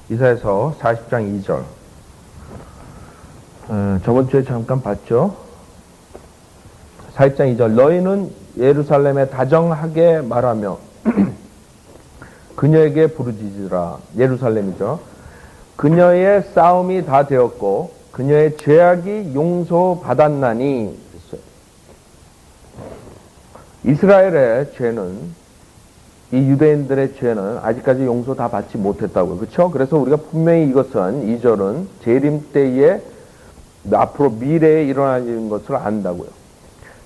이사야서 40장 2절. 저번 주에 잠깐 봤죠? 40장 2절. 너희는 예루살렘에 다정하게 말하며 그녀에게 부르짖으라. 예루살렘이죠. 그녀의 싸움이 다 되었고 그녀의 죄악이 용서받았나니. 이스라엘의 죄는, 이 유대인들의 죄는 아직까지 용서 다 받지 못했다고요. 그렇죠? 그래서 우리가 분명히 이것은, 2절은 재림 때에 앞으로 미래에 일어나는 것을 안다고요.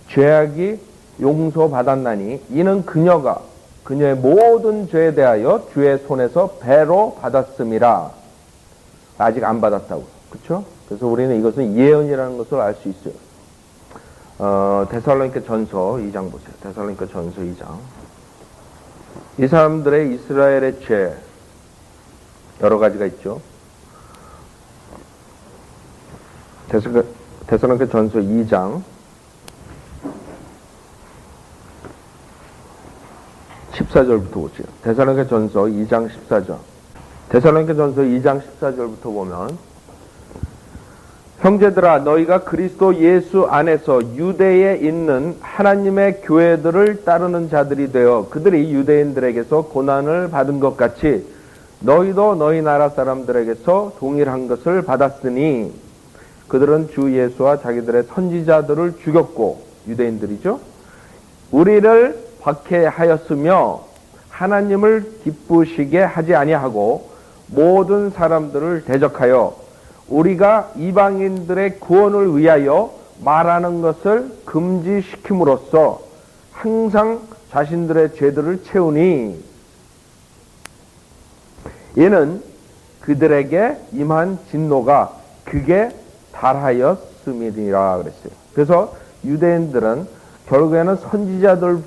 죄악이 용서받았나니 이는 그녀가 그녀의 모든 죄에 대하여 주의 손에서 배로 받았음이라. 아직 안 받았다고요. 그렇죠? 그래서 우리는 이것은 예언이라는 것을 알 수 있어요. 데살로니가 전서 2장 보세요. 데살로니가 전서 2장. 이 사람들의, 이스라엘의 죄 여러 가지가 있죠. 데살로니가 전서 2장 14절부터 보세요. 데살로니가 전서 2장 14절. 데살로니가 전서 2장 14절부터 보면, 형제들아 너희가 그리스도 예수 안에서 유대에 있는 하나님의 교회들을 따르는 자들이 되어 그들이 유대인들에게서 고난을 받은 것 같이 너희도 너희 나라 사람들에게서 동일한 것을 받았으니 그들은 주 예수와 자기들의 선지자들을 죽였고, 유대인들이죠, 우리를 박해하였으며 하나님을 기쁘시게 하지 아니하고 모든 사람들을 대적하여 우리가 이방인들의 구원을 위하여 말하는 것을 금지시킴으로써 항상 자신들의 죄들을 채우니 이는 그들에게 임한 진노가 극에 달하였음이니라 그랬어요. 그래서 유대인들은 결국에는 선지자들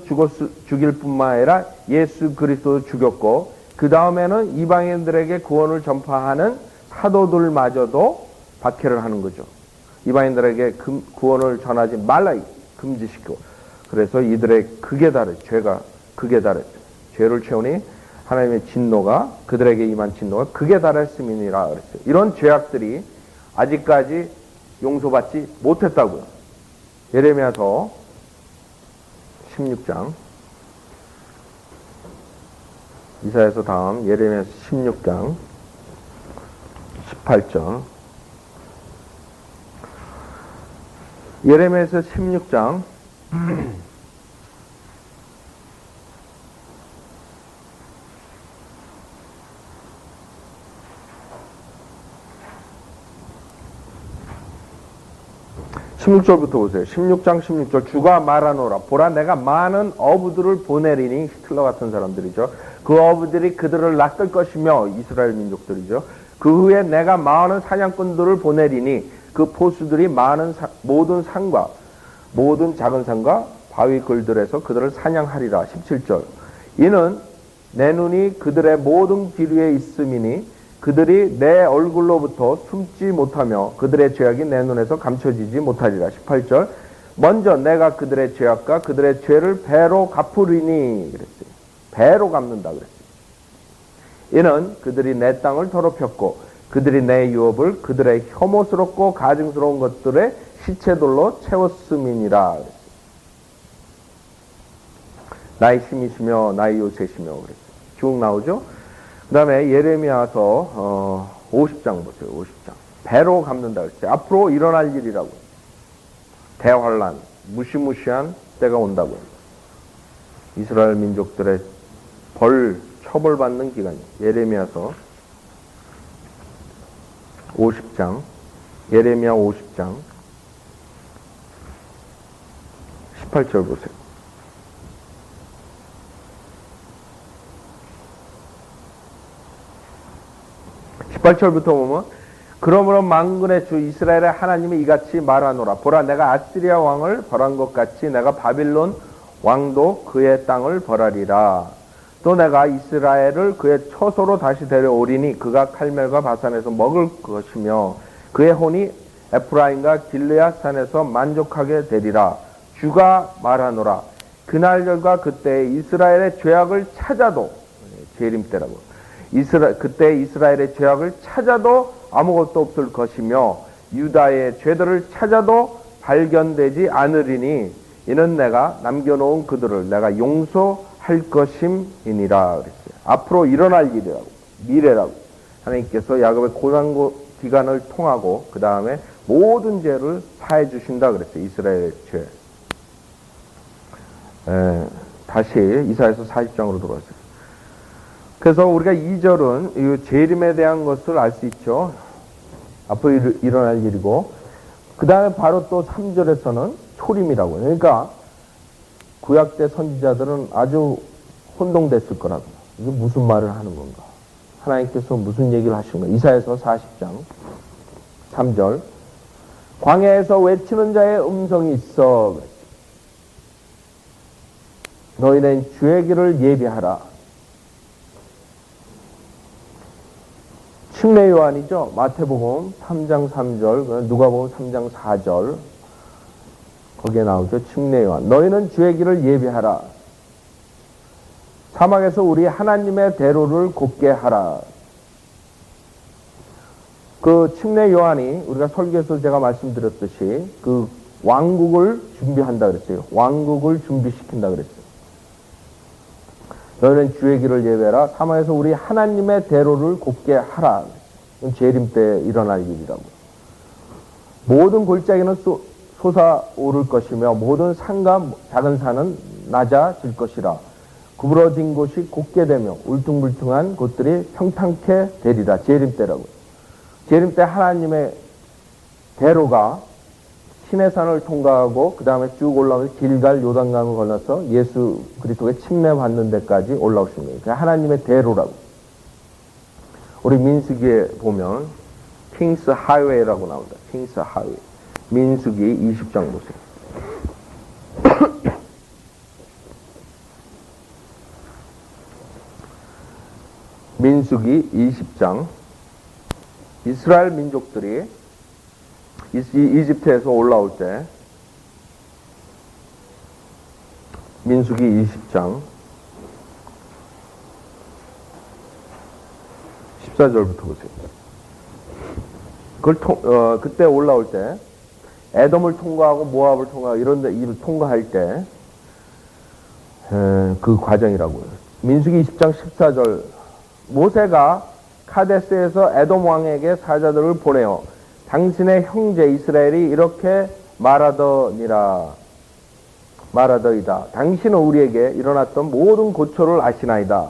죽일 뿐만 아니라 예수 그리스도를 죽였고, 그 다음에는 이방인들에게 구원을 전파하는 사도들마저도 박해를 하는 거죠. 이방인들에게 구원을 전하지 말라 금지시키고, 그래서 이들의 극에 달해, 죄가 극에 달했죠. 죄를 채우니 하나님의 진노가, 그들에게 임한 진노가 극에 달했음이니라 그랬어요. 이런 죄악들이 아직까지 용서받지 못했다고요. 예레미야서 16장, 이사야서 다음 예레미야서 16장 18절. 예레미야서 16장 16절부터 보세요. 16장 16절. 주가 말하노라. 보라 내가 많은 어부들을 보내리니, 히틀러 같은 사람들이죠. 그 어부들이 그들을 낚을 것이며, 이스라엘 민족들이죠. 그 후에 내가 많은 사냥꾼들을 보내리니 그 포수들이 모든 산과 모든 작은 산과 바위 글들에서 그들을 사냥하리라. 17절. 이는 내 눈이 그들의 모든 길 위에 있음이니 그들이 내 얼굴로부터 숨지 못하며 그들의 죄악이 내 눈에서 감춰지지 못하리라. 18절. 먼저 내가 그들의 죄악과 그들의 죄를 배로 갚으리니 그랬어요. 배로 갚는다 그랬어요. 이는 그들이 내 땅을 더럽혔고 그들이 내 유업을 그들의 혐오스럽고 가증스러운 것들의 시체들로 채웠음이니라 그랬어요. 나의 힘이시며 나의 요새시며 그랬어요. 쭉 나오죠. 그 다음에 예레미야서 50장 보세요. 50장. 배로 갚는다 그랬어요. 앞으로 일어날 일이라고. 대환란, 무시무시한 때가 온다고요. 이스라엘 민족들의 처벌받는 기간이에요. 예레미야서 50장, 예레미야 50장 18절 보세요. 18절부터 보면, 그러므로 만군의 주 이스라엘의 하나님이 이같이 말하노라. 보라 내가 아시리아 왕을 벌한 것 같이 내가 바빌론 왕도 그의 땅을 벌하리라. 또 내가 이스라엘을 그의 처소로 다시 데려오리니 그가 칼멜과 바산에서 먹을 것이며 그의 혼이 에프라임과 길르앗 산에서 만족하게 되리라. 주가 말하노라. 그날들과 그때 이스라엘의 죄악을 찾아도, 재림 때라고, 그때 이스라엘의 죄악을 찾아도 아무것도 없을 것이며 유다의 죄들을 찾아도 발견되지 않으리니 이는 내가 남겨놓은 그들을 내가 용서할 것임이니라 그랬어요. 앞으로 일어날 일이라고, 미래라고. 하나님께서 야곱의 고난 기간을 통하고 그 다음에 모든 죄를 사해 주신다 그랬어요. 이스라엘의 죄. 다시 이사야서 40장으로 돌아왔어요. 그래서 우리가 2절은 이 재림에 대한 것을 알 수 있죠. 앞으로 일어날 일이고, 그 다음에 바로 또 3절에서는 초림이라고. 그러니까 구약 때 선지자들은 아주 혼동됐을 거라고. 이게 무슨 말을 하는 건가? 하나님께서 무슨 얘기를 하신 건가? 이사야서 40장 3절. 광야에서 외치는 자의 음성이 있어. 너희는 주의 길을 예비하라. 침례 요한이죠. 마태복음 3장 3절, 누가복음 3장 4절 거기에 나오죠. 침례 요한. 너희는 주의 길을 예비하라. 사막에서 우리 하나님의 대로를 곱게 하라. 그 침례 요한이 우리가 설교에서 제가 말씀드렸듯이 그 왕국을 준비한다 그랬어요. 왕국을 준비시킨다 그랬어요. 너희는 주의 길을 예배하라. 사막에서 우리 하나님의 대로를 곱게 하라. 이건 재림 때 일어날 일이라고. 모든 골짜기는 솟아오를 것이며 모든 산과 작은 산은 낮아질 것이라. 구부러진 곳이 곧게 되며 울퉁불퉁한 곳들이 평탄케 되리라. 재림 때라고. 재림 때 하나님의 대로가 시내산을 통과하고 그 다음에 쭉 올라오면서 길갈 요단강을 건너서 예수 그리스도의 침례받는 데까지 올라오신 거예요. 그게 하나님의 대로라고. 우리 민수기에 보면 킹스 하이웨이라고 나온다. 킹스 하이웨이. 민수기 20장 보세요. 민수기 20장. 이스라엘 민족들이 이집트에서 올라올 때 민수기 20장 14절부터 보세요. 그때 올라올 때 에돔을 통과하고 모압을 통과하고 이런 데 일을 통과할 때 그 과정이라고요. 민수기 20장 14절. 모세가 카데스에서 에돔 왕에게 사자들을 보내어 당신의 형제 이스라엘이 이렇게 말하더이다. 당신은 우리에게 일어났던 모든 고초를 아시나이다.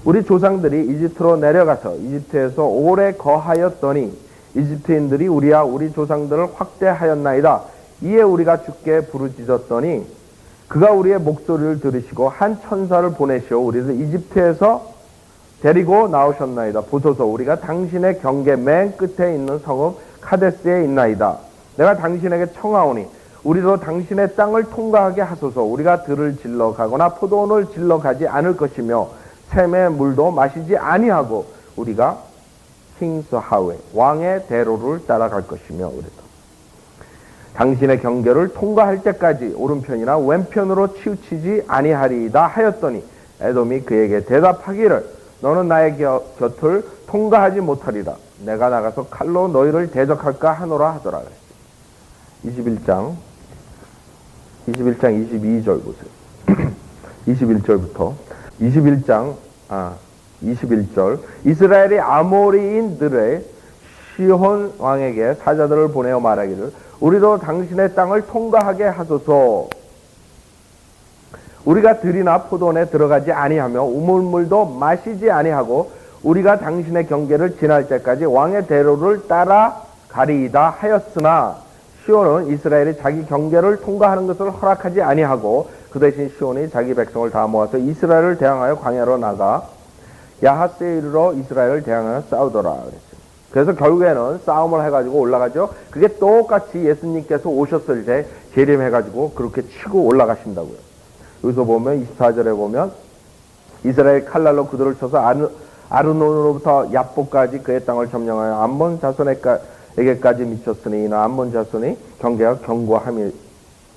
우리 조상들이 이집트로 내려가서 이집트에서 오래 거하였더니 이집트인들이 우리와 우리 조상들을 확대하였나이다. 이에 우리가 주께 부르짖었더니 그가 우리의 목소리를 들으시고 한 천사를 보내시어 우리를 이집트에서 데리고 나오셨나이다. 보소서 우리가 당신의 경계 맨 끝에 있는 성읍 카데스에 있나이다. 내가 당신에게 청하오니 우리도 당신의 땅을 통과하게 하소서. 우리가 들을 질러 가거나 포도원을 질러 가지 않을 것이며 샘의 물도 마시지 아니하고 우리가 킹스 하웨 왕의 대로를 따라갈 것이며 그랬다. 당신의 경계를 통과할 때까지 오른편이나 왼편으로 치우치지 아니하리이다 하였더니 에돔이 그에게 대답하기를 너는 나의 곁을 통과하지 못하리라. 내가 나가서 칼로 너희를 대적할까 하노라 하더라. 21장 22절 보세요. 21절부터 21절 이스라엘이 아모리인들의 시혼 왕에게 사자들을 보내어 말하기를 우리도 당신의 땅을 통과하게 하소서. 우리가 들이나 포도원에 들어가지 아니하며 우물물도 마시지 아니하고 우리가 당신의 경계를 지날 때까지 왕의 대로를 따라가리이다 하였으나 시온은 이스라엘이 자기 경계를 통과하는 것을 허락하지 아니하고 그 대신 시온이 자기 백성을 다 모아서 이스라엘을 대항하여 광야로 나가 야하스에 이르러 이스라엘을 대항하여 싸우더라 그랬어요. 그래서 결국에는 싸움을 해가지고 올라가죠. 그게 똑같이 예수님께서 오셨을 때 재림해가지고 그렇게 치고 올라가신다고요. 여기서 보면 24절에 보면 이스라엘 칼날로 그들을 쳐서 아르논으로부터 야보까지 그의 땅을 점령하여 암몬 자손에게까지 미쳤으니 이는 암몬 자손이 경계가 견고함이라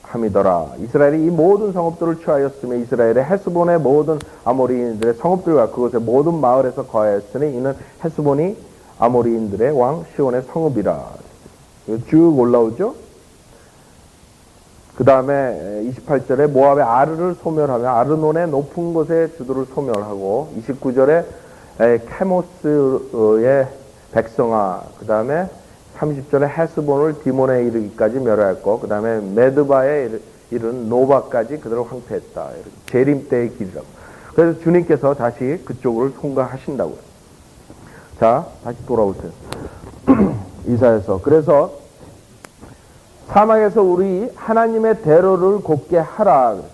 함이더라. 이스라엘이 이 모든 성읍들을 취하였으며 이스라엘의 헤스본의 모든 아모리인들의 성읍들과 그곳의 모든 마을에서 거하였으니 이는 헤스본이 아모리인들의 왕 시온의 성읍이라. 쭉 올라오죠. 그 다음에 28절에 모압의 아르를 소멸하며 아르논의 높은 곳의 주도를 소멸하고 29절에 케모스의 백성아, 그 다음에 30절에 헤스본을 디몬에 이르기까지 멸하였고 그 다음에 메드바에 이른 노바까지 그들을 황폐했다. 재림 때의 길이라고. 그래서 주님께서 다시 그쪽을 통과하신다고요. 자, 다시 돌아오세요. 이사야서. 그래서 사막에서 우리 하나님의 대로를 곧게 하라 그랬어요.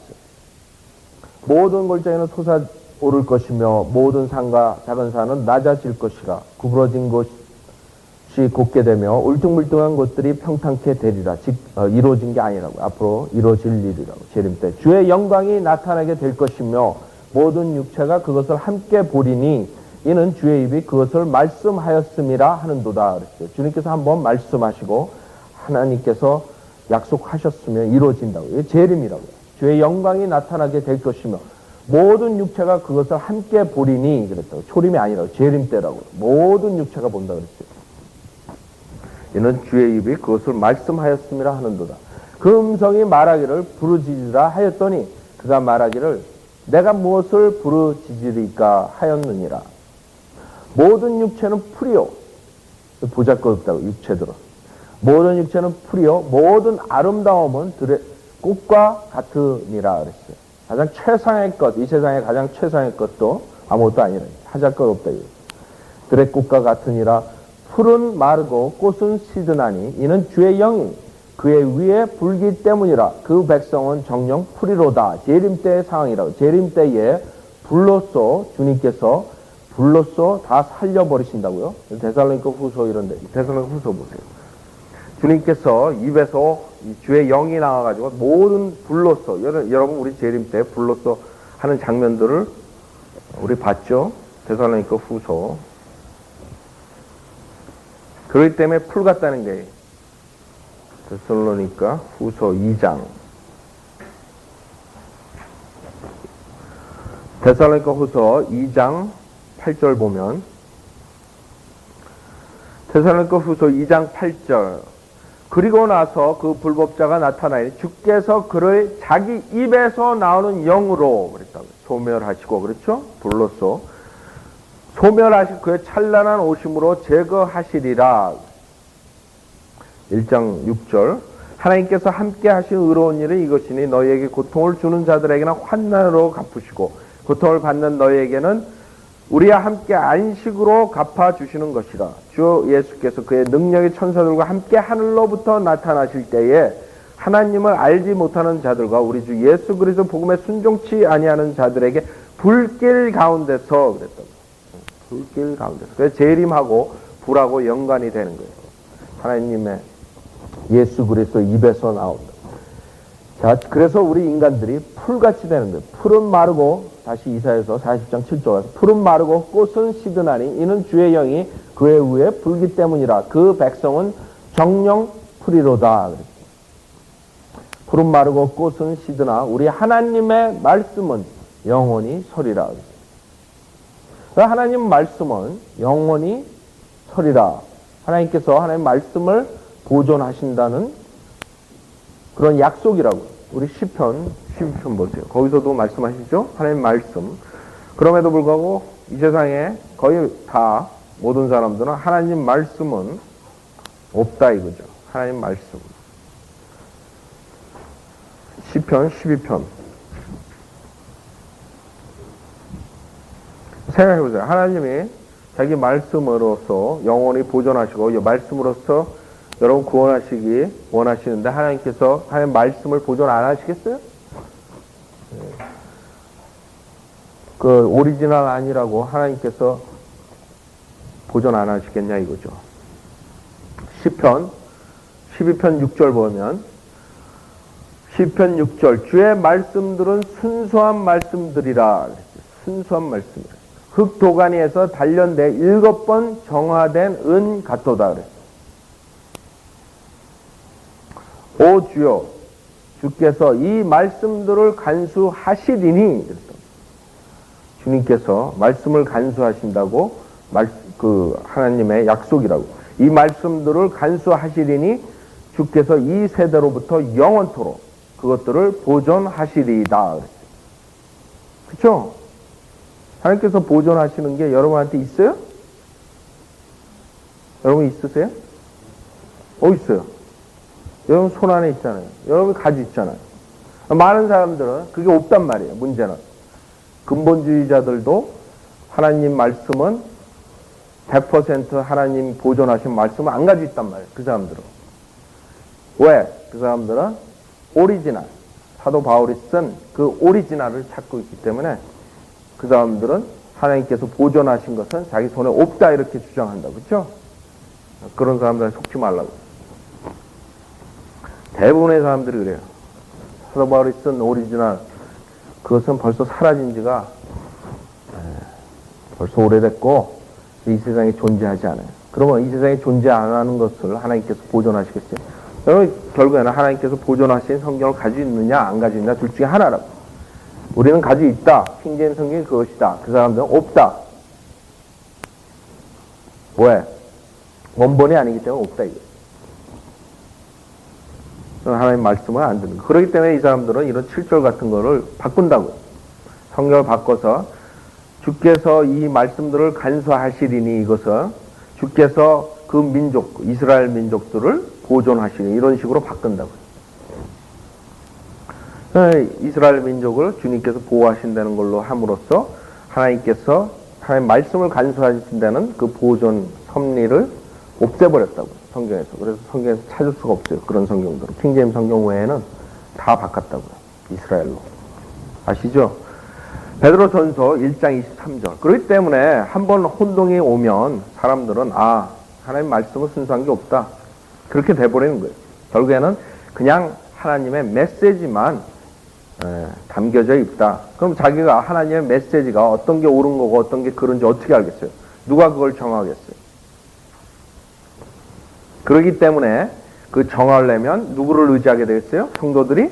모든 골짜기는 솟아오를 것이며 모든 산과 작은 산은 낮아질 것이라. 구부러진 곳이 곧게 되며 울퉁불퉁한 곳들이 평탄케 되리라. 즉 이루어진 게 아니라고. 앞으로 이루어질 일이라고. 재림 때 주의 영광이 나타나게 될 것이며 모든 육체가 그것을 함께 보리니 이는 주의 입이 그것을 말씀하였음이라 하는도다 그랬어요. 주님께서 한번 말씀하시고 하나님께서 약속하셨으면 이루어진다고. 이게 재림이라고요. 주의 영광이 나타나게 될 것이며 모든 육체가 그것을 함께 보리니 그랬다고. 초림이 아니라고. 재림 때라고. 모든 육체가 본다 그랬어요. 이는 주의 입이 그것을 말씀하였음이라 하는도다. 그 음성이 말하기를 부르짖으라 하였더니 그가 말하기를 내가 무엇을 부르짖으리까 하였느니라. 모든 육체는 풀이요. 보잘것없다고. 육체들은. 모든 육체는 풀이요. 모든 아름다움은 들의 꽃과 같으니라 그랬어요. 가장 최상의 것, 이 세상에 가장 최상의 것도 아무것도 아니라 하잘 것 없다. 들의 꽃과 같으니라. 풀은 마르고 꽃은 시드나니 이는 주의 영이 그의 위에 불기 때문이라. 그 백성은 정령 풀이로다. 재림 때의 상황이라고. 재림 때에 불로써 주님께서 불로써 다 살려버리신다고요. 데살로니가 후서 이런데 데살로니가 후서 보세요. 주님께서 입에서 주의 영이 나와가지고 모든 불로써 여러분 우리 재림 때 불로써 하는 장면들을 우리 봤죠. 데살로니가 후서. 그렇기 때문에 풀 같다는 게 데살로니가 후서 2장. 데살로니가 후서 2장 8절 보면 데살로니가 후서 2장 8절 그리고 나서 그 불법자가 나타나니 주께서 그를 자기 입에서 나오는 영으로 그랬다고 소멸하시고 그렇죠? 불로써 소멸하시고 그의 찬란한 오심으로 제거하시리라. 1장 6절 하나님께서 함께 하신 의로운 일은 이것이니 너희에게 고통을 주는 자들에게는 환난으로 갚으시고 고통을 받는 너희에게는 우리와 함께 안식으로 갚아주시는 것이라. 주 예수께서 그의 능력의 천사들과 함께 하늘로부터 나타나실 때에 하나님을 알지 못하는 자들과 우리 주 예수 그리스도 복음에 순종치 아니하는 자들에게 불길 가운데서 그랬다고. 불길 가운데서. 그래서 재림하고 불하고 연관이 되는 거예요. 하나님의 예수 그리스도 입에서 나온다. 자, 그래서 우리 인간들이 풀같이 되는 거예요. 풀은 마르고 다시 이사야서 40장 7절 풀은 마르고 꽃은 시드나니 이는 주의 영이 그의 위에 불기 때문이라. 그 백성은 정령 풀이로다. 풀은 마르고 꽃은 시드나 우리 하나님의 말씀은 영원히 서리라. 하나님 말씀은 영원히 서리라. 하나님께서 하나님 말씀을 보존하신다는 그런 약속이라고. 우리 시편 12편 보세요. 거기서도 말씀하시죠. 하나님 말씀. 그럼에도 불구하고 이 세상에 거의 다 모든 사람들은 하나님 말씀은 없다 이거죠. 하나님 말씀. 시편 12편. 생각해보세요. 하나님이 자기 말씀으로서 영원히 보존하시고 이 말씀으로서 여러분 구원하시기 원하시는데 하나님께서 하나님 말씀을 보존 안 하시겠어요? 그 오리지널 아니라고 하나님께서 보존 안 하시겠냐 이거죠. 시편 12편 6절 보면 시편 6절 주의 말씀들은 순수한 말씀들이라. 순수한 말씀이라. 흙도가니에서 단련돼 7번 정화된 은 같도다 그랬어요. 오 주여 주께서 이 말씀들을 간수하시리니 그랬어. 주님께서 말씀을 간수하신다고 하나님의 약속이라고. 이 말씀들을 간수하시리니 주께서 이 세대로부터 영원토록 그것들을 보존하시리이다. 그렇죠? 하나님께서 보존하시는 게 여러분한테 있어요? 여러분 있으세요? 있어요. 여러분 손 안에 있잖아요. 여러분 가지고 있잖아요. 많은 사람들은 그게 없단 말이에요. 문제는. 근본주의자들도 하나님 말씀은 100% 하나님 보존하신 말씀을 안 가지고 있단 말이에요. 그 사람들은. 왜? 그 사람들은 오리지널, 사도 바울이 쓴 그 오리지널을 찾고 있기 때문에 그 사람들은 하나님께서 보존하신 것은 자기 손에 없다 이렇게 주장한다. 그렇죠? 그런 사람들은 속지 말라고. 대부분의 사람들이 그래요. 사도 바울이 쓴 오리지널 그것은 벌써 사라진 지가 벌써 오래됐고 이 세상에 존재하지 않아요. 그러면 이 세상에 존재 안 하는 것을 하나님께서 보존하시겠어요? 여러분 결국에는 하나님께서 보존하신 성경을 가지고 있느냐 안 가지고 있느냐 둘 중에 하나라고. 우리는 가지고 있다. 킹제임스 성경이 그것이다. 그 사람들은 없다. 왜? 원본이 아니기 때문에 없다 이거. 하나님 말씀을 안 듣는 거. 그렇기 때문에 이 사람들은 이런 7절 같은 거를 바꾼다고요. 성경을 바꿔서 주께서 이 말씀들을 간수하시리니 이것은 주께서 그 민족, 이스라엘 민족들을 보존하시니 이런 식으로 바꾼다고요. 이스라엘 민족을 주님께서 보호하신다는 걸로 함으로써 하나님께서 하나님 말씀을 간수하신다는 그 보존 섭리를 없애버렸다고요. 성경에서. 그래서 성경에서 찾을 수가 없어요. 그런 성경들은. 킹제임스 성경 외에는 다 바꿨다고요. 이스라엘로. 아시죠? 베드로전서 1장 23절. 그렇기 때문에 한번 혼동이 오면 사람들은 하나님 말씀을 순수한 게 없다. 그렇게 돼버리는 거예요. 결국에는 그냥 하나님의 메시지만 담겨져 있다. 그럼 자기가 하나님의 메시지가 어떤 게 옳은 거고 어떤 게 그른지 어떻게 알겠어요? 누가 그걸 정하겠어요? 그렇기 때문에 그 정하려면 누구를 의지하게 되겠어요? 성도들이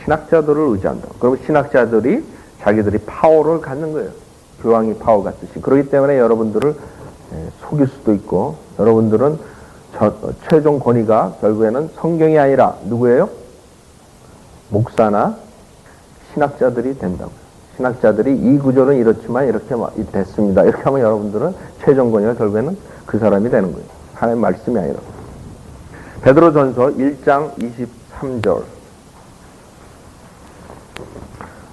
신학자들을 의지한다. 그럼 신학자들이 자기들이 파워를 갖는 거예요. 교황이 파워 갖듯이. 그렇기 때문에 여러분들을 속일 수도 있고 여러분들은 최종 권위가 결국에는 성경이 아니라 누구예요? 목사나 신학자들이 된다고요. 신학자들이 이 구조는 이렇지만 이렇게 됐습니다. 이렇게 하면 여러분들은 최종 권위가 결국에는 그 사람이 되는 거예요. 하나님 말씀이 아니라. 베드로전서 1장 23절.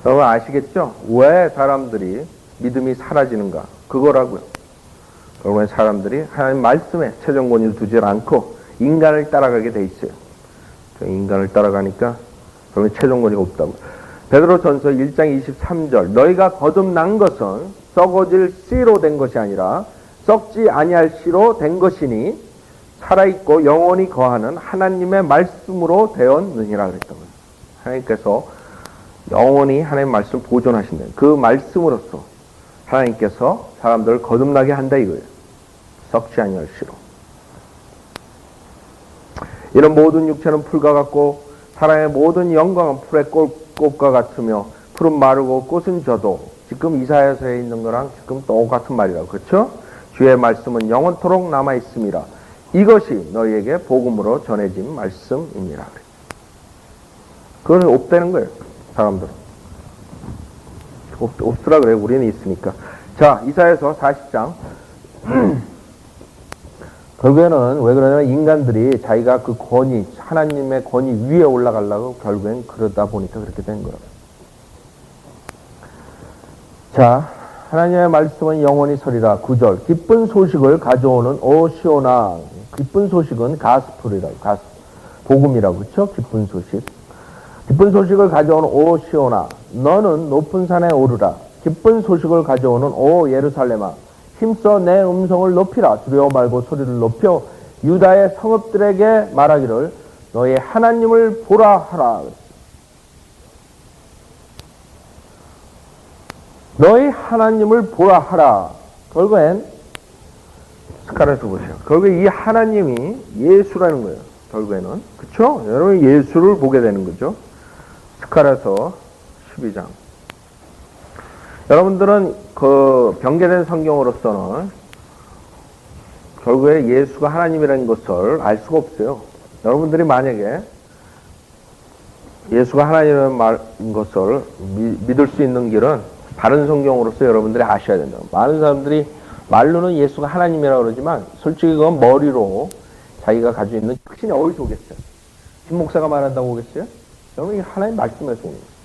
여러분 아시겠죠? 왜 사람들이 믿음이 사라지는가? 그거라고요. 결국엔 사람들이 하나님 말씀에 최종 권위를 두지 않고 인간을 따라가게 돼 있어요. 인간을 따라가니까 결국엔 최종 권위가 없다고. 베드로전서 1장 23절. 너희가 거듭난 것은 썩어질 씨로 된 것이 아니라 썩지 아니할 씨로 된 것이니 살아있고 영원히 거하는 하나님의 말씀으로 되었느니라 그랬던 거예요. 하나님께서 영원히 하나님의 말씀을 보존하신다. 그 말씀으로써 하나님께서 사람들을 거듭나게 한다 이거예요. 썩지 아니할 씨로. 이런 모든 육체는 풀과 같고 사람의 모든 영광은 풀의 꽃과 같으며 풀은 마르고 꽃은 져도 지금 이사야서에 있는 거랑 지금 똑같은 말이라고. 그렇죠? 주의 말씀은 영원토록 남아있습니다. 이것이 너희에게 복음으로 전해진 말씀입니다. 그건 없다는 거예요. 사람들은. 없으라 그래요. 우리는 있으니까. 자, 이사야서 40장. 결국에는 왜 그러냐면 인간들이 자기가 그 권위, 하나님의 권위 위에 올라가려고 결국엔 그러다 보니까 그렇게 된 거라고. 자, 하나님의 말씀은 영원히 서리라. 9절. 기쁜 소식을 가져오는 오 시온아. 기쁜 소식은 가스풀이라고. 복음이라고. 그렇죠? 기쁜 소식. 기쁜 소식을 가져오는 오 시온아. 너는 높은 산에 오르라. 기쁜 소식을 가져오는 오 예루살렘아. 힘써 내 음성을 높이라. 두려워 말고 소리를 높여 유다의 성읍들에게 말하기를 너의 하나님을 보라 하라. 너희 하나님을 보라 하라. 결국엔 스카렛을 보세요. 결국에 이 하나님이 예수라는 거예요. 결국에는. 그쵸? 여러분 예수를 보게 되는 거죠. 스가랴서 12장. 여러분들은 그 병개된 성경으로서는 결국에 예수가 하나님이라는 것을 알 수가 없어요. 여러분들이 만약에 예수가 하나님이라는 것을 믿을 수 있는 길은 바른 성경으로서 여러분들이 아셔야 된다. 많은 사람들이 말로는 예수가 하나님이라고 그러지만 솔직히 그건 머리로 자기가 가지고 있는 확신이 어디서 오겠어요? 김 목사가 말한다고 오겠어요? 여러분, 이게 하나님 말씀에서 오는 거예요.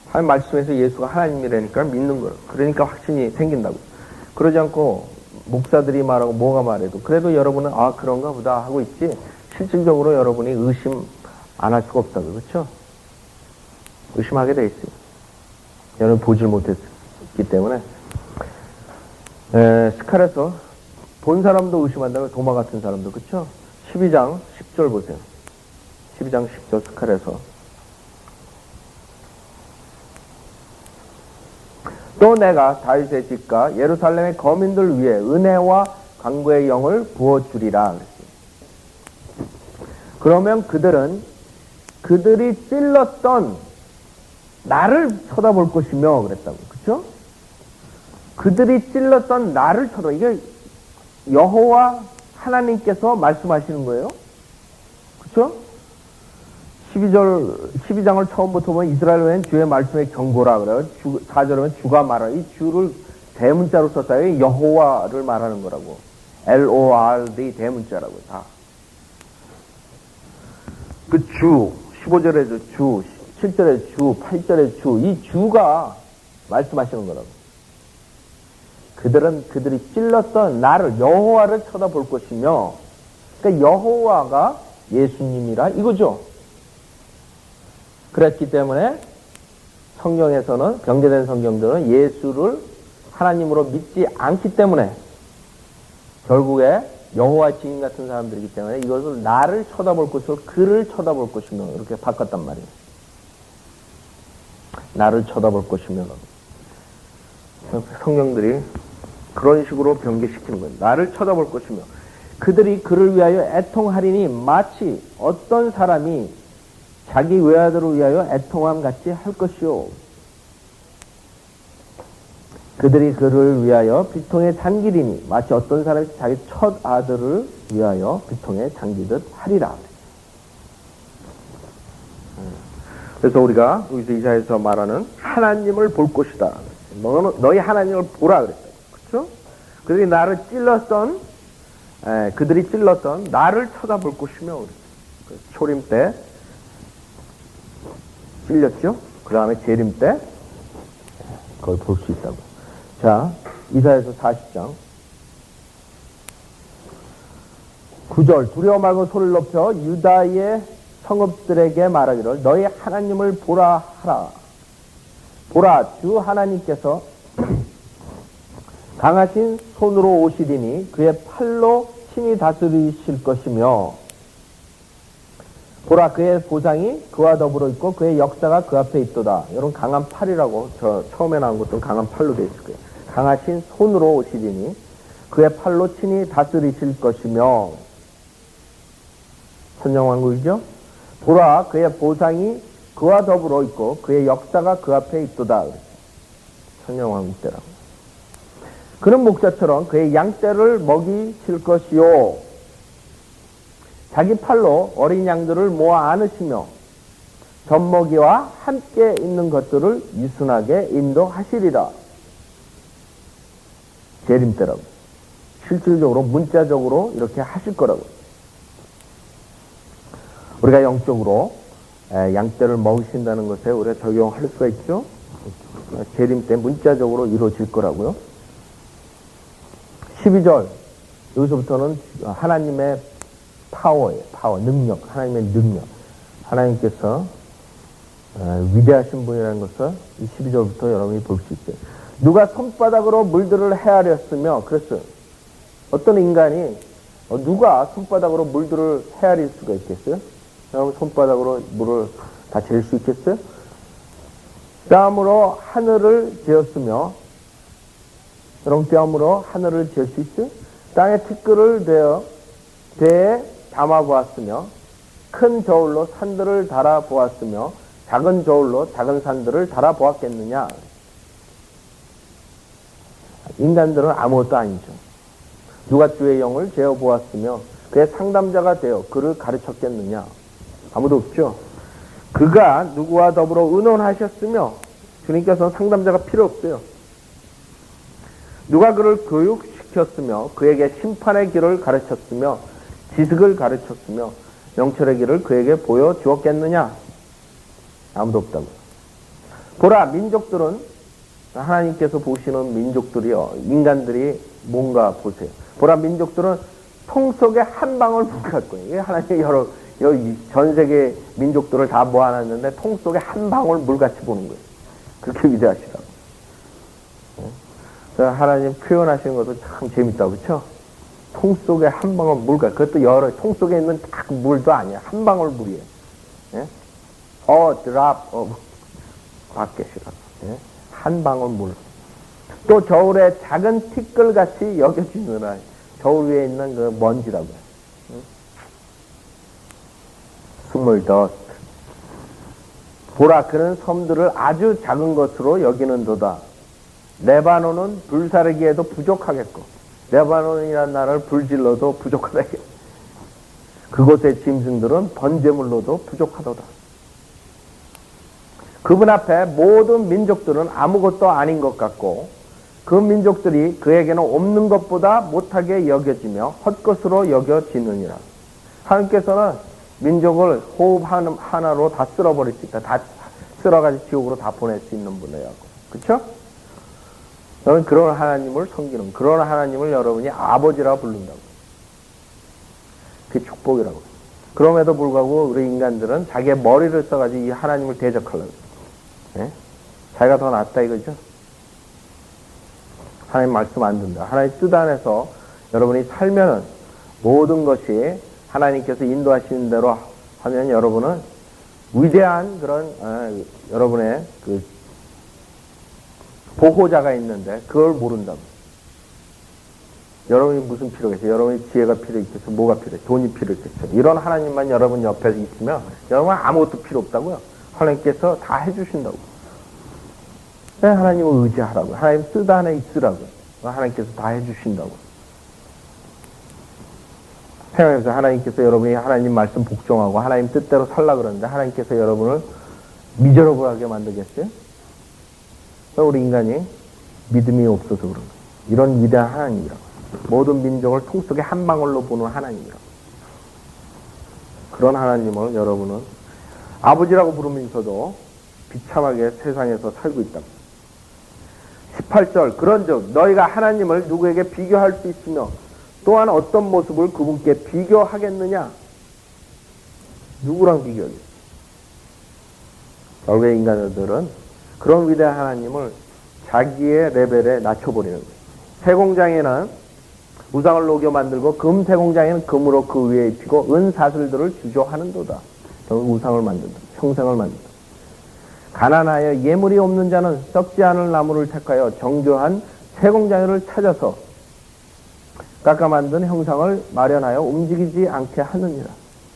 하나님 말씀에서 예수가 하나님이라니까 믿는 거예요. 그러니까 확신이 생긴다고. 그러지 않고 목사들이 말하고 뭐가 말해도 그래도 여러분은 아 그런가 보다 하고 있지 실질적으로 여러분이 의심 안 할 수가 없다고. 그렇죠? 의심하게 돼 있어요. 여러분 보질 못했기 때문에 스가랴서 본 사람도 의심한다고 도마 같은 사람도. 그렇죠? 12장 10절 보세요. 12장 10절 스가랴서. 또 내가 다윗의 집과 예루살렘의 거민들 위에 은혜와 강구의 영을 부어주리라. 그러면 그들이 찔렀던 나를 쳐다볼 것이며 그랬다고. 그렇죠? 그들이 찔렀던 나를 쳐다. 이게 여호와 하나님께서 말씀하시는 거예요. 그렇죠? 12장을 처음부터 보면 이스라엘 외엔 주의 말씀의 경고라 그래요. 4절에 보면 주가 말하라. 이 주를 대문자로 썼어요. 여호와를 말하는 거라고. LORD 대문자라고 다. 그 주, 15절에 주, 7절에 주, 8절에 주, 이 주가 말씀하시는 거라고. 그들이 찔렀던 나를, 여호와를 쳐다볼 것이며, 그러니까 여호와가 예수님이라 이거죠. 그랬기 때문에 성경에서는, 병제된 성경들은 예수를 하나님으로 믿지 않기 때문에 결국에 여호와 증인 같은 사람들이기 때문에 이것을 나를 쳐다볼 것이고 그를 쳐다볼 것이며 이렇게 바꿨단 말이에요. 나를 쳐다볼 것이며. 성경들이 그런 식으로 변개시키는 거예요. 나를 쳐다볼 것이며 그들이 그를 위하여 애통하리니 마치 어떤 사람이 자기 외아들을 위하여 애통함 같이 할 것이요. 그들이 그를 위하여 비통에 잠기리니 마치 어떤 사람이 자기 첫 아들을 위하여 비통에 잠기듯 하리라. 그래서 우리가 여기서 이사야에서 말하는 하나님을 볼 것이다. 너희 하나님을 보라 그랬다. 그렇죠? 그들이 찔렀던 나를 쳐다볼 것이며 초림 때 찔렸죠? 그 다음에 재림 때 그걸 볼 수 있다고. 자, 이사야서 40장 9절. 두려워 말고 소리를 높여 유다의 성읍들에게 말하기를 너희 하나님을 보라 하라. 보라, 주 하나님께서 강하신 손으로 오시리니 그의 팔로 친히 다스리실 것이며 보라, 그의 보상이 그와 더불어 있고 그의 역사가 그 앞에 있도다. 여러분 강한 팔이라고 저 처음에 나온 것도 강한 팔로 되어 있을 거예요. 강하신 손으로 오시리니 그의 팔로 친히 다스리실 것이며 천정왕국이죠. 보라, 그의 보상이 그와 더불어 있고 그의 역사가 그 앞에 있도다. 천정왕국 때라고. 그는 목자처럼 그의 양떼를 먹이실 것이요 자기 팔로 어린 양들을 모아 안으시며 젖먹이와 함께 있는 것들을 유순하게 인도하시리라. 재림 때라고. 실질적으로 문자적으로 이렇게 하실 거라고. 우리가 영적으로 양떼를 먹이신다는 것에 우리가 적용할 수가 있죠. 재림 때 문자적으로 이루어질 거라고요. 12절 여기서부터는 하나님의 파워예요. 능력, 하나님의 능력. 하나님께서 위대하신 분이라는 것을 이 12절부터 여러분이 볼 수 있어요. 누가 손바닥으로 물들을 헤아렸으며 그랬어요. 어떤 인간이 누가 손바닥으로 물들을 헤아릴 수가 있겠어요? 여러분 손바닥으로 물을 다 잴 수 있겠어요? 뺨으로 하늘을 재었으며 여러분 뺨으로 하늘을 잴 수 있어요? 땅에 티끌을 대에 담아보았으며 큰 저울로 산들을 달아 보았으며 작은 저울로 작은 산들을 달아 보았겠느냐. 인간들은 아무것도 아니죠. 누가 주의 영을 재어 보았으며 그의 상담자가 되어 그를 가르쳤겠느냐. 아무도 없죠. 그가 누구와 더불어 의논하셨으며 주님께서는 상담자가 필요 없어요. 누가 그를 교육시켰으며 그에게 심판의 길을 가르쳤으며 지식을 가르쳤으며 영철의 길을 그에게 보여주었겠느냐. 아무도 없다고. 보라, 민족들은 하나님께서 보시는 민족들이요, 인간들이 뭔가 보세요. 보라, 민족들은 통 속에 한 방울 물 같 거예요. 이게 하나님이 전 세계 민족들을 다 모아놨는데 통 속에 한 방울 물같이 보는 거예요. 그렇게 위대하시다고. 하나님 표현하시는 것도 참 재밌다고, 그렇죠? 통 속에 한 방울 물같이, 그것도 여러 통 속에 있는 딱 물도 아니야. 한 방울 물이에요. 예? drop of 바켓이라고. 예? 한 방울 물. 또 저울의 작은 티끌같이 여겨지느라. 저울 위에 있는 그 먼지라고요. 스몰 더스트. 보라, 그는 섬들을 아주 작은 것으로 여기는도다. 레바논은 불사르기에도 부족하겠고, 레바논이라는 나라를 불질러도 부족하다. 그곳의 짐승들은 번제물로도 부족하도다. 그분 앞에 모든 민족들은 아무것도 아닌 것 같고, 그 민족들이 그에게는 없는 것보다 못하게 여겨지며 헛것으로 여겨지느니라. 하나님께서는 민족을 호흡 하나로 다 쓸어버릴 수 있다. 다 쓸어가지고 지옥으로 다 보낼 수 있는 분이라고. 그쵸? 저는 그런 하나님을 섬기는, 그런 하나님을 여러분이 아버지라고 부른다고. 그게 축복이라고. 그럼에도 불구하고 우리 인간들은 자기의 머리를 써가지고 이 하나님을 대적하려고. 예? 자기가 더 낫다 이거죠? 하나님 말씀 안 듣는다. 하나님 뜻 안에서 여러분이 살면은 모든 것이 하나님께서 인도하시는 대로 하면 여러분은 위대한 그런 여러분의 그 보호자가 있는데 그걸 모른다고. 여러분이 무슨 필요가 있어요? 여러분이 지혜가 필요했겠어? 뭐가 필요해? 돈이 필요했겠어? 이런 하나님만 여러분 옆에 있으면 여러분 아무것도 필요 없다고요. 하나님께서 다 해주신다고. 하나님을 의지하라고. 하나님 뜻 안에 있으라고. 하나님께서 다 해주신다고. 생각해보세요. 하나님께서 여러분이 하나님 말씀 복종하고 하나님 뜻대로 살라 그러는데 하나님께서 여러분을 미저러블하게 만들겠어요? 우리 인간이 믿음이 없어서 그런 거예요. 이런 위대한 하나님이라고. 모든 민족을 통 속에 한 방울로 보는 하나님이라고. 그런 하나님을 여러분은 아버지라고 부르면서도 비참하게 세상에서 살고 있다. 18절, 그런즉 너희가 하나님을 누구에게 비교할 수 있으며 또한 어떤 모습을 그분께 비교하겠느냐? 누구랑 비교하겠어? 결국에 인간들은 그런 위대한 하나님을 자기의 레벨에 낮춰버리는 거예요. 세공장에는 우상을 녹여 만들고 금 세공장에는 금으로 그 위에 입히고 은 사슬들을 주조하는도다. 결국 우상을 만든다. 형상을 만든다. 가난하여 예물이 없는 자는 썩지 않을 나무를 택하여 정교한 세공장을 찾아서 깎아 만든 형상을 마련하여 움직이지 않게 하느니라.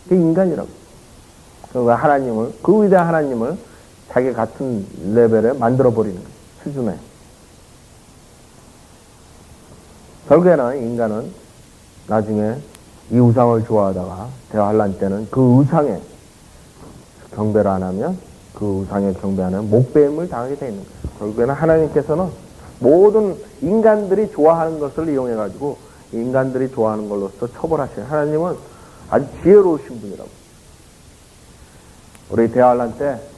그게 인간이라고. 그러니까 하나님을, 그 위대한 하나님을 자기 같은 레벨에 만들어버리는 거예요. 수준에. 결국에는 인간은 나중에 이 우상을 좋아하다가 대환란 때는 그 우상에 경배를 안 하면 그 우상에 경배하는 목배임을 당하게 되어 있는 거예요. 결국에는 하나님께서는 모든 인간들이 좋아하는 것을 이용해가지고 인간들이 좋아하는 걸로서 처벌하시는 하나님은 아주 지혜로우신 분이라고. 우리 대환란 때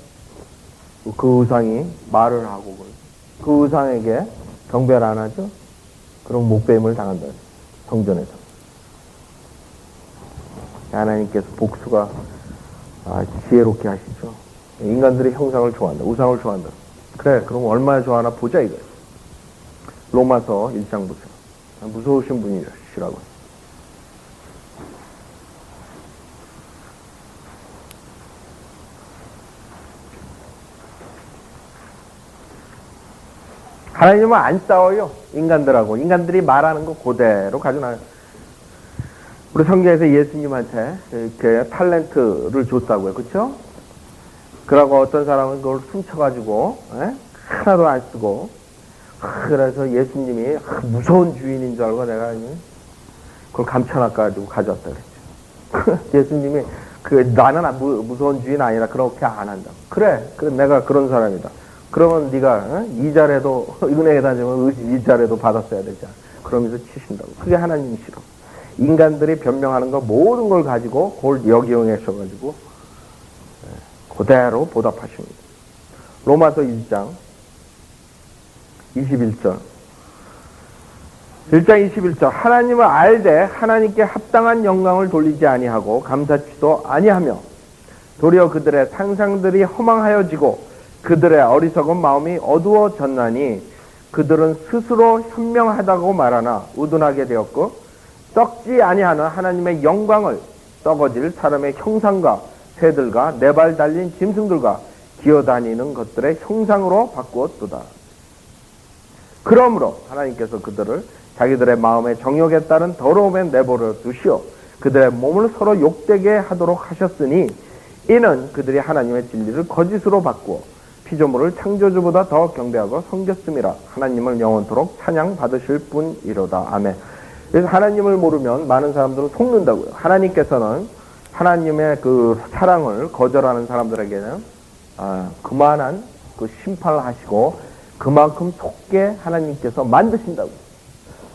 그 우상이 말을 하고 그 우상에게 경배를 안 하죠? 그럼 목배임을 당한다. 성전에서. 하나님께서 복수가 지혜롭게 하시죠. 인간들이 형상을 좋아한다. 우상을 좋아한다. 그래, 그럼 얼마나 좋아하나 보자 이거예요. 로마서 1장 보세요. 무서우신 분이시라고. 하나님은 안 싸워요. 인간들하고. 인간들이 말하는 거 그대로 가져나요. 우리 성경에서 예수님한테 이렇게 탤런트를 줬다고요. 그쵸? 그러고 어떤 사람은 그걸 훔쳐가지고, 하나도 안 쓰고, 그래서 예수님이 무서운 주인인 줄 알고 내가 그걸 감춰놔가지고 가져왔다 그랬죠. 예수님이 나는 무서운 주인 아니라 그렇게 안 한다. 그래 내가 그런 사람이다. 그러면 네가 이자라도 은행에 다니면 이자라도 받았어야 되잖아. 그러면서 치신다고. 그게 하나님이시라고. 인간들이 변명하는 거 모든 걸 가지고 그걸 역이용하셔가지고 그대로 보답하십니다. 로마서 1장 21절 1장 21절 하나님을 알되 하나님께 합당한 영광을 돌리지 아니하고 감사치도 아니하며 도리어 그들의 상상들이 허망하여지고 그들의 어리석은 마음이 어두워졌나니 그들은 스스로 현명하다고 말하나 우둔하게 되었고 썩지 아니하는 하나님의 영광을 썩어질 사람의 형상과 새들과 네 발 달린 짐승들과 기어다니는 것들의 형상으로 바꾸었도다. 그러므로 하나님께서 그들을 자기들의 마음의 정욕에 따른 더러움에 내버려 두시어 그들의 몸을 서로 욕되게 하도록 하셨으니 이는 그들이 하나님의 진리를 거짓으로 바꾸어 피조물을 창조주보다 더 경배하고 섬겼음이라. 하나님을 영원토록 찬양 받으실 분이로다. 아멘. 그래서 하나님을 모르면 많은 사람들은 속는다고요. 하나님께서는 하나님의 그 사랑을 거절하는 사람들에게는 그만한 그 심판을 하시고 그만큼 속게 하나님께서 만드신다고.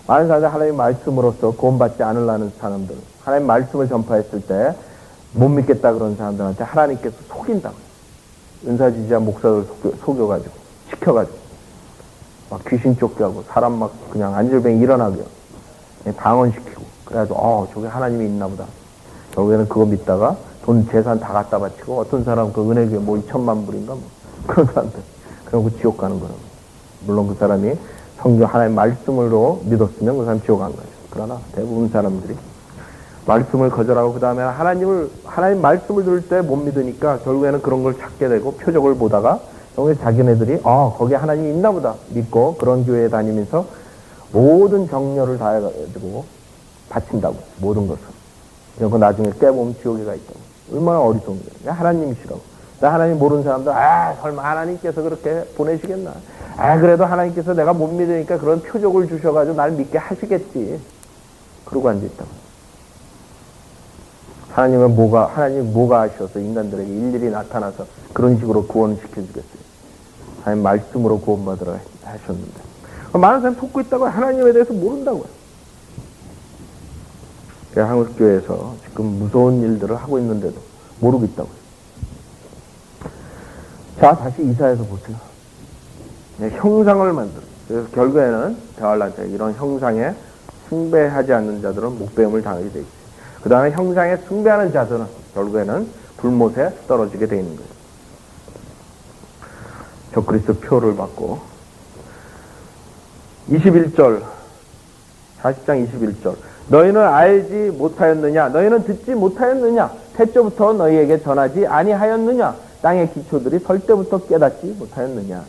많은 사람들 하나님 말씀으로써 구원받지 않으려는 사람들, 하나님 말씀을 전파했을 때 못 믿겠다 그런 사람들한테 하나님께서 속인다고. 은사지지한 목사를 속여가지고 시켜가지고 막 귀신 쫓게 하고 사람 막 그냥 안절뱅이 일어나게 방언시키고 그래가지고 저게 하나님이 있나 보다. 결국에는 그거 믿다가 돈 재산 다 갖다 바치고 어떤 사람 그 은혜교회 뭐 2천만 불인가 뭐 그런 사람들 그러고 지옥 가는 거라고. 물론 그 사람이 성경 하나님 말씀으로 믿었으면 그 사람 지옥 안 가죠. 그러나 대부분 사람들이 말씀을 거절하고 그 다음에 하나님 말씀을 들을 때 못 믿으니까 결국에는 그런 걸 찾게 되고 표적을 보다가 결국에 자기네들이 거기에 하나님이 있나 보다 믿고 그런 교회에 다니면서 모든 정열을 다해가지고 바친다고. 모든 것을. 그리고 나중에 깨보면 지옥에 가 있다고. 얼마나 어리석은 거야. 하나님이시라고. 나 하나님 모르는 사람들 설마 하나님께서 그렇게 보내시겠나. 그래도 하나님께서 내가 못 믿으니까 그런 표적을 주셔가지고 날 믿게 하시겠지. 그러고 앉아있다고. 하나님이 뭐가 하셔서 인간들에게 일일이 나타나서 그런 식으로 구원을 시켜주겠어요. 하나님 말씀으로 구원받으라 하셨는데. 많은 사람이 속고 있다고 하나님에 대해서 모른다고요. 한국교회에서 지금 무서운 일들을 하고 있는데도 모르고 있다고요. 자, 다시 이사야서 보세요. 형상을 만들어. 그래서 결국에는 대활란자 이런 형상에 숭배하지 않는 자들은 목배임을 당하게 돼 있어요. 그 다음에 형상에 숭배하는 자들은 결국에는 불못에 떨어지게 되어 있는 거예요. 적그리스도 표를 받고 21절 40장 21절 너희는 알지 못하였느냐 너희는 듣지 못하였느냐 태초부터 너희에게 전하지 아니하였느냐 땅의 기초들이 설 때부터 깨닫지 못하였느냐.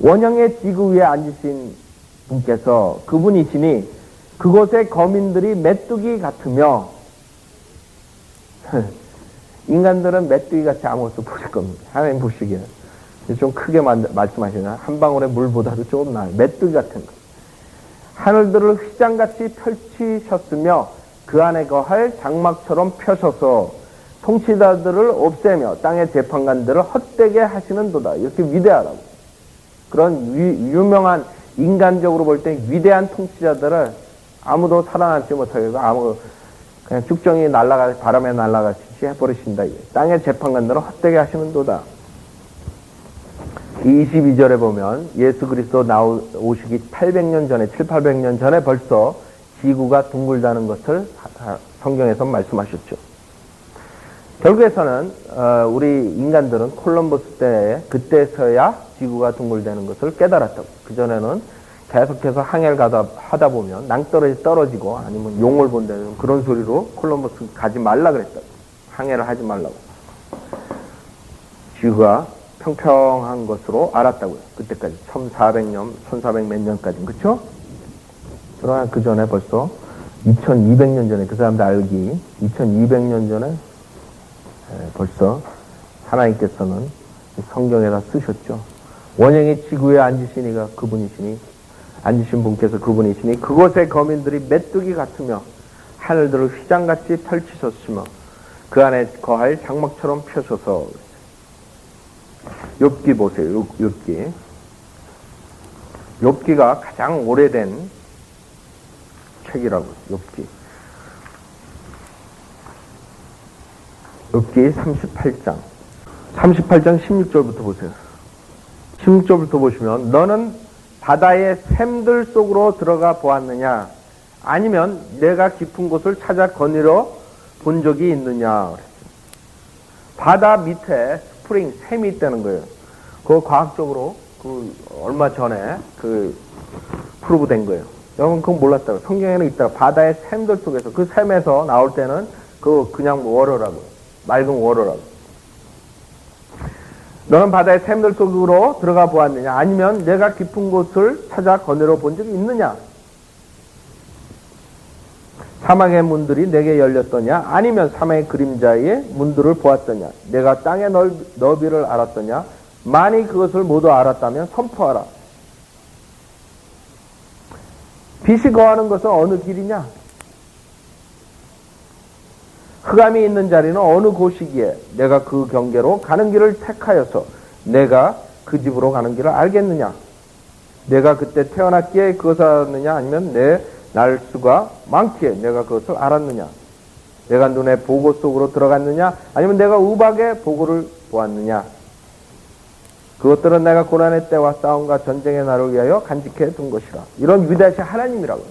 원형의 지구 위에 앉으신 분께서 그분이시니 그곳의 거민들이 메뚜기 같으며 인간들은 메뚜기 같이 아무것도 보실 겁니다. 하나님 보시기에 좀 크게 말씀하시나 한 방울의 물보다도 조금 나아요. 메뚜기 같은 거. 하늘들을 휘장같이 펼치셨으며 그 안에 거할 장막처럼 펴셔서 통치자들을 없애며 땅의 재판관들을 헛되게 하시는도다. 이렇게 위대하라고. 그런 유명한 인간적으로 볼 때 위대한 통치자들을 아무도 살아남지 못하게 그냥 쭉정이 바람에 날아가듯이 해버리신다. 땅의 재판관들은 헛되게 하시는도다. 22절에 보면 예수 그리스도 오시기 800년 전에 700~800년 전에 벌써 지구가 둥글다는 것을 성경에서 말씀하셨죠. 결국에서는 우리 인간들은 콜럼버스 때에 그때서야 지구가 둥글다는 것을 깨달았다고. 그전에는 계속해서 항해를 하다 보면 낭떠러지 떨어지고 아니면 용을 본다는 그런 소리로 콜럼버스 가지 말라 그랬다고. 항해를 하지 말라고. 지구가 평평한 것으로 알았다고요. 그때까지 1400몇 년까지. 그쵸? 그러나 그 전에 벌써 2200년 전에 그 사람들 알기 2200년 전에 벌써 하나님께서는 성경에다 쓰셨죠. 원형의 지구에 앉으신 이가 그분이시니 앉으신 분께서 그분이시니 그곳의 거민들이 메뚜기 같으며 하늘들을 휘장같이 펼치셨으며 그 안에 거할 장막처럼 펴셔서. 욥기 보세요. 욥기가 가장 오래된 책이라고. 욥기 38장 16절부터 보세요. 16절부터 보시면 너는 바다의 샘들 속으로 들어가 보았느냐 아니면 내가 깊은 곳을 찾아 거닐어 본 적이 있느냐. 바다 밑에 스프링, 샘이 있다는 거예요. 그거 과학적으로 얼마 전에 프루브 된 거예요. 여러분 그건 몰랐다고. 성경에는 있다가 바다의 샘들 속에서 그 샘에서 나올 때는 그냥 워러라고. 맑은 워러라고. 너는 바다의 샘들 속으로 들어가 보았느냐 아니면 내가 깊은 곳을 찾아 거닐어 본 적이 있느냐. 사망의 문들이 내게 열렸더냐 아니면 사망의 그림자의 문들을 보았더냐. 내가 땅의 너비를 알았더냐. 만일 그것을 모두 알았다면 선포하라. 빛이 거하는 것은 어느 길이냐. 흑암이 있는 자리는 어느 곳이기에 내가 그 경계로 가는 길을 택하여서 내가 그 집으로 가는 길을 알겠느냐. 내가 그때 태어났기에 그것을 알았느냐 아니면 내 날수가 많기에 내가 그것을 알았느냐. 내가 눈의 보고 속으로 들어갔느냐 아니면 내가 우박의 보고를 보았느냐. 그것들은 내가 고난의 때와 싸움과 전쟁의 날을 위하여 간직해 둔 것이라. 이런 위대하신 하나님이라고.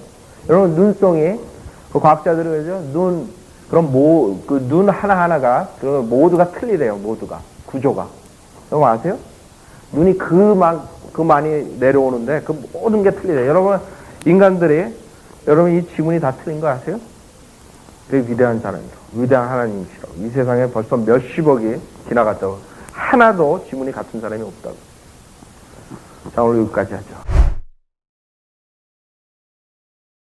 여러분 눈송이 과학자들이 그러죠. 눈 하나하나가 모두가 틀리래요. 모두가 구조가. 여러분 아세요? 눈이 많이 내려오는데 그 모든 게 틀리래요. 여러분 인간들이 여러분 이 지문이 다 틀린 거 아세요? 되게 위대한 사람이죠. 위대한 하나님이시라고. 이 세상에 벌써 몇십억이 지나갔다고. 하나도 지문이 같은 사람이 없다고. 자, 오늘 여기까지 하죠.